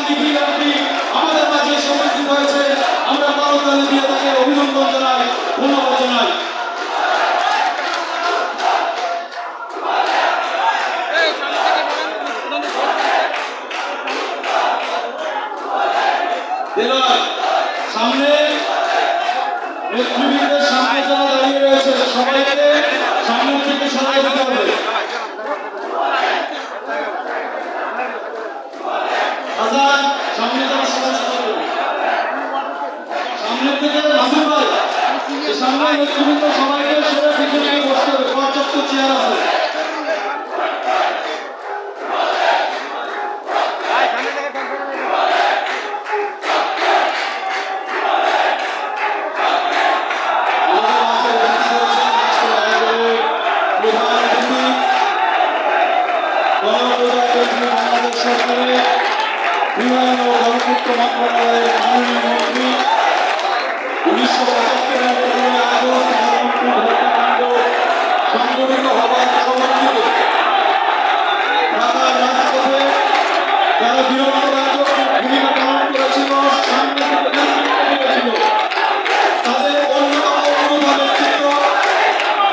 নিখিল MP আমাদের মাঝে এসে উপস্থিত হয়েছে। আমরা করতালি দিয়ে তাকে অভিনন্দন জানাই, ধন্যবাদ জানাই। সামনে নেতৃবৃন্দের সামনে যারা দাঁড়িয়ে রয়েছে সবাইকে সামনের থেকে সরাই দিতে হবে। হাসান সামনে যারা সবাই সামনের থেকে নাসির ভাই সামনে নেতৃবৃন্দ সবাইকে সরে পিছনে বসতে হবে, পর্যাপ্ত চেয়ার আছে। বাংলাদেশ সরকারের বিমান ও গণপূর্ত মন্ত্রণালয়ের মাননীয় মন্ত্রী 1975 আগস্ট বহরমপুর হত্যাকাণ্ড সংঘটিত হবার পরবর্তীতে ঢাকার রাজপথে যারা বীরত্বরাজক ভূমিকা পালন করেছিল, সামনে থেকে নেতৃত্ব দিয়েছিল, তাদের অন্যতম প্রধান নেতৃত্ব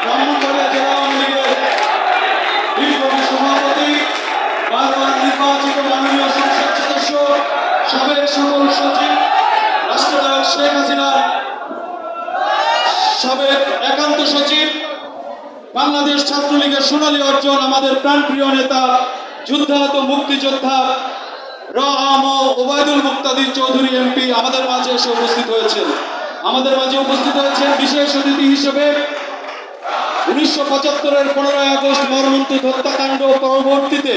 ব্রাহ্মণবাড়িয়া জেলা আওয়ামী লীগের বিপ্লবী সভাপতি, বারবার নির্বাচিত মাননীয় সংসদ সদস্য, সাবেক সকল সচিব, রাষ্ট্রনায়ক শেখ হাসিনার সাবেক একান্ত সচিব, বাংলাদেশ ছাত্রলীগের সোনালী অর্জন, আমাদের প্রাণপ্রিয় নেতা যুদ্ধাহত মুক্তিযোদ্ধা ওবায়দুল মুক্তাদির চৌধুরী এমপি আমাদের মাঝে এসে উপস্থিত হয়েছেন। আমাদের মাঝে উপস্থিত হয়েছেন বিশেষ অতিথি হিসেবে 1975-এর 15 আগস্ট মর্মন্তুদ হত্যাকাণ্ড পরবর্তীতে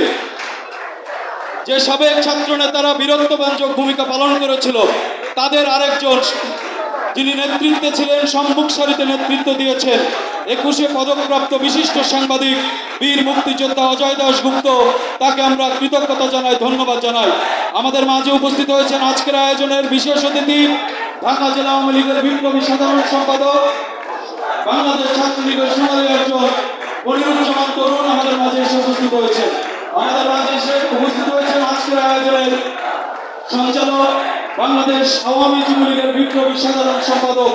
যে সাবেক ছাত্র নেতারা বীরত্ববাঞ্জক ভূমিকা পালন করেছিল, তাদের আরেকজন যিনি নেতৃত্বে ছিলেন, সম্মুখ সারিতে নেতৃত্ব দিয়েছেন 21-এ পদকপ্রাপ্ত বিশিষ্ট সাংবাদিক বীর মুক্তিযোদ্ধা অজয় দাশগুপ্ত, তাকে আমরা কৃতজ্ঞতা জানাই, ধন্যবাদ জানাই। আমাদের মাঝে উপস্থিত হয়েছেন আজকের আয়োজনের বিশেষ অতিথি ঢাকা জেলা আওয়ামী লীগের বিপ্লবী সাধারণ সম্পাদক, বাংলাদেশ ছাত্রলীগের সোনালী অর্জন মনিরুজ্জামান তরুণ আমাদের মাঝে এসে উপস্থিত হয়েছেন। আমাদের মাঝে এসে উপস্থিত হয়েছেন আজকের আয়োজনের সঞ্চালক, বাংলাদেশ আওয়ামী যুবলীগের বিপ্লবী সাধারণ সম্পাদক,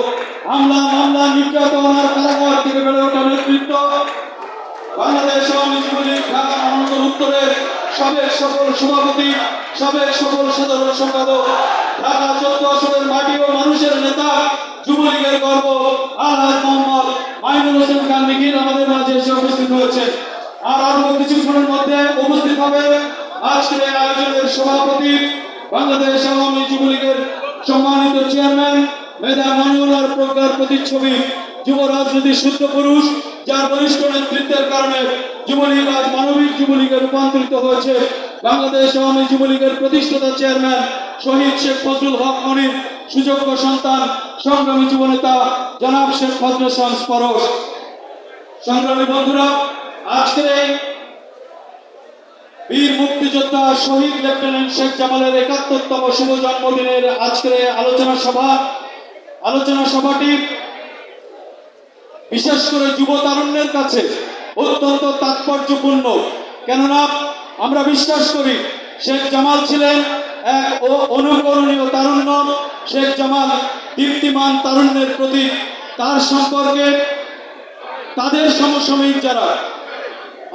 হামলা মামলা নির্যাতন আর কারাগার থেকে বেড়ে ওঠা নেতৃত্ব, বাংলাদেশ আওয়ামী যুবলীগ ঢাকা মহানগর উত্তরের সাবেক সকল সভাপতি, সাবেক সকল সাধারণ সম্পাদক, ঢাকা 14 আসনের মাটি ও মানুষের নেতা, যুবলীগের গর্ব আলহাজ মোহাম্মদ মাইনুল হোসেন খান নিখিল আমাদের মাঝে এসে উপস্থিত হয়েছে। আর অল্প কিছুক্ষণের মধ্যে উপস্থিত হবে আজকের এই আয়োজনের সভাপতি, বাংলাদেশ আওয়ামী যুবলীগের সম্মানিত চেয়ারম্যান মেধা মনিউলার প্রজ্ঞার প্রতিচ্ছবি, যুব রাজনীতির শুদ্ধ পুরুষ, যার বরিষ্ঠ নেতৃত্বের কারণে যুবলীগ আজ মানবিক যুবলীগে রূপান্তরিত হয়েছে, বাংলাদেশ আওয়ামী যুবলীগের প্রতিষ্ঠাতা চেয়ারম্যান শহীদ শেখ ফজলুল হক মনির সুযোগ্য সন্তান, সংগ্রামী যুবনেতা জনাব শেখ ফজলুল ইসলাম পরশ। সংগ্রামী বন্ধুরা, আজকের এই বীর মুক্তিযোদ্ধা শহীদ লেফটেন্যান্ট শেখ জামালের 71তম শুভ জন্মদিনের আজকের আলোচনা সভাটি বিশেষ করে যুব তারুণ্যের কাছে অত্যন্ত তাৎপর্যপূর্ণ। কেননা আমরা বিশ্বাস করি শেখ জামাল ছিলেন এক অনুকরণীয় তারুণ্য, শেখ জামাল দীপ্তিমান তারুণ্যের প্রতীক। তার সম্পর্কে তাদের সমসাময়িক যারা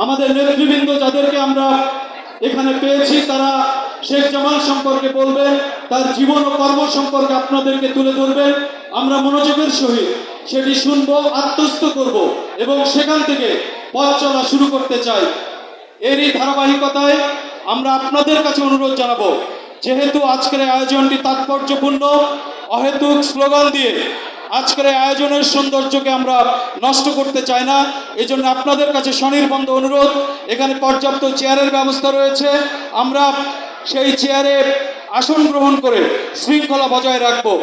আমাদের নেতৃবৃন্দ, যাদেরকে আমরা এখানে পেয়েছি, তারা শেখ জামাল সম্পর্কে বলবেন, তার জীবন ও কর্ম সম্পর্কে আপনাদেরকে তুলে ধরবেন। আমরা মনোযোগের সহিত সেটি শুনবো, আত্মস্থ করব এবং সেখান থেকে পথ চলা শুরু করতে চাই। এরই ধারাবাহিকতায় আমরা আপনাদের কাছে অনুরোধ জানাবো, যেহেতু আজকের আয়োজনটি তাৎপর্যপূর্ণ, অহেতুক স্লোগান দিয়ে আজকের আয়োজনের সৌন্দর্যকে আমরা নষ্ট করতে চাই না। এই জন্য আপনাদের কাছে স্বনির্বন্ধ অনুরোধ, এখানে পর্যাপ্ত চেয়ারের ব্যবস্থা রয়েছে, আমরা সেই চেয়ারে আসন গ্রহণ করে শৃঙ্খলা বজায় রাখবো।